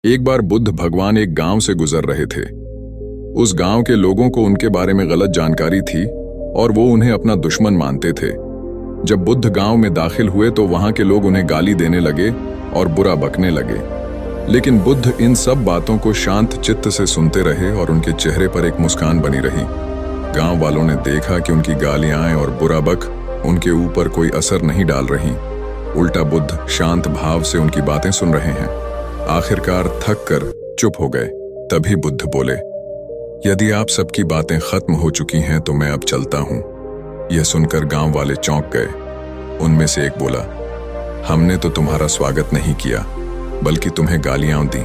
एक बार बुद्ध भगवान एक गांव से गुजर रहे थे। उस गांव के लोगों को उनके बारे में गलत जानकारी थी और वो उन्हें अपना दुश्मन मानते थे। जब बुद्ध गांव में दाखिल हुए तो वहां के लोग उन्हें गाली देने लगे और बुरा बकने लगे, लेकिन बुद्ध इन सब बातों को शांत चित्त से सुनते रहे और उनके चेहरे पर एक मुस्कान बनी रही। गांव वालों ने देखा कि उनकी गालियां और बुरा बक उनके ऊपर कोई असर नहीं डाल रही, उल्टा बुद्ध शांत भाव से उनकी बातें सुन रहे हैं। आखिरकार थक कर चुप हो गए। तभी बुद्ध बोले, यदि आप सबकी बातें खत्म हो चुकी हैं तो मैं अब चलता हूं। यह सुनकर गांव वाले चौंक गए। उनमें से एक बोला, हमने तो तुम्हारा स्वागत नहीं किया बल्कि तुम्हें गालियां दी,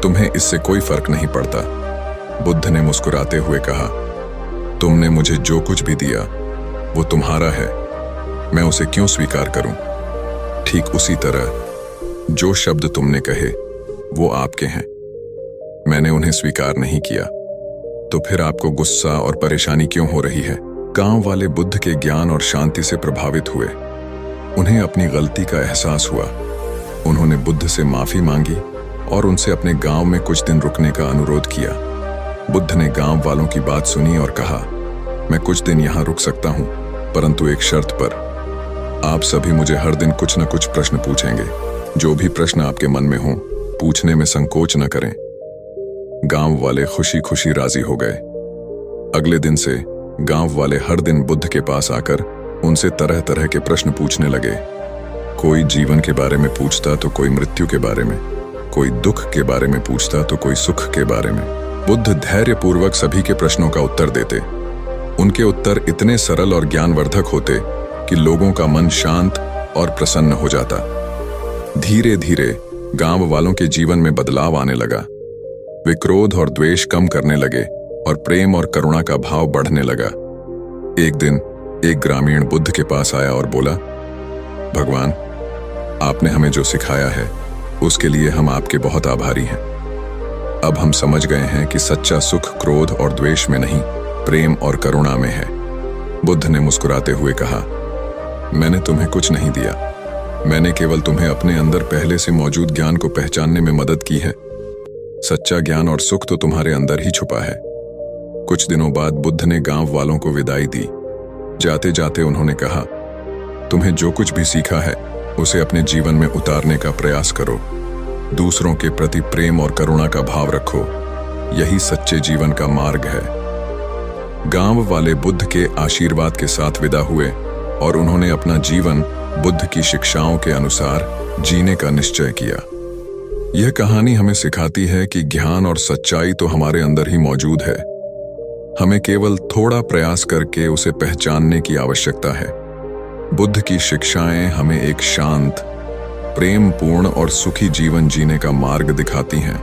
तुम्हें इससे कोई फर्क नहीं पड़ता। बुद्ध ने मुस्कुराते हुए कहा, तुमने मुझे जो कुछ भी दिया वो तुम्हारा है, मैं उसे क्यों स्वीकार करूं? ठीक उसी तरह जो शब्द तुमने कहे वो आपके हैं, मैंने उन्हें स्वीकार नहीं किया, तो फिर आपको गुस्सा और परेशानी क्यों हो रही है? गांव वाले बुद्ध के ज्ञान और शांति से प्रभावित हुए। उन्हें अपनी गलती का एहसास हुआ। उन्होंने बुद्ध से माफी मांगी और उनसे अपने गांव में कुछ दिन रुकने का अनुरोध किया। बुद्ध ने गांव वालों की बात सुनी और कहा, मैं कुछ दिन यहाँ रुक सकता हूँ, परंतु एक शर्त पर। आप सभी मुझे हर दिन कुछ न कुछ प्रश्न पूछेंगे। जो भी प्रश्न आपके मन में हो, पूछने में संकोच न करें। गांव वाले खुशी खुशी राजी हो गए। अगले दिन से गांव वाले हर दिन बुद्ध के पास आकर उनसे तरह तरह के प्रश्न पूछने लगे। कोई जीवन के बारे में पूछता तो कोई मृत्यु के बारे में, कोई दुख के बारे में पूछता तो कोई सुख के बारे में। बुद्ध धैर्यपूर्वक सभी के प्रश्नों का उत्तर देते। उनके उत्तर इतने सरल और ज्ञानवर्धक होते कि लोगों का मन शांत और प्रसन्न हो जाता। धीरे धीरे गांव वालों के जीवन में बदलाव आने लगा। वे क्रोध और द्वेष कम करने लगे और प्रेम और करुणा का भाव बढ़ने लगा। एक दिन एक ग्रामीण बुद्ध के पास आया और बोला, भगवान, आपने हमें जो सिखाया है उसके लिए हम आपके बहुत आभारी हैं। अब हम समझ गए हैं कि सच्चा सुख क्रोध और द्वेष में नहीं, प्रेम और करुणा में है। बुद्ध ने मुस्कुराते हुए कहा, मैंने तुम्हें कुछ नहीं दिया, मैंने केवल तुम्हें अपने अंदर पहले से मौजूद ज्ञान को पहचानने में मदद की है। सच्चा ज्ञान और सुख तो तुम्हारे अंदर ही छुपा है। कुछ दिनों बाद बुद्ध ने गांव वालों को विदाई दी। जाते जाते उन्होंने कहा, तुम्हें जो कुछ भी सीखा है उसे अपने जीवन में उतारने का प्रयास करो। दूसरों के प्रति प्रेम और करुणा का भाव रखो, यही सच्चे जीवन का मार्ग है। गांव वाले बुद्ध के आशीर्वाद के साथ विदा हुए और उन्होंने अपना जीवन बुद्ध की शिक्षाओं के अनुसार जीने का निश्चय किया। यह कहानी हमें सिखाती है कि ज्ञान और सच्चाई तो हमारे अंदर ही मौजूद है, हमें केवल थोड़ा प्रयास करके उसे पहचानने की आवश्यकता है। बुद्ध की शिक्षाएं हमें एक शांत, प्रेमपूर्ण और सुखी जीवन जीने का मार्ग दिखाती हैं।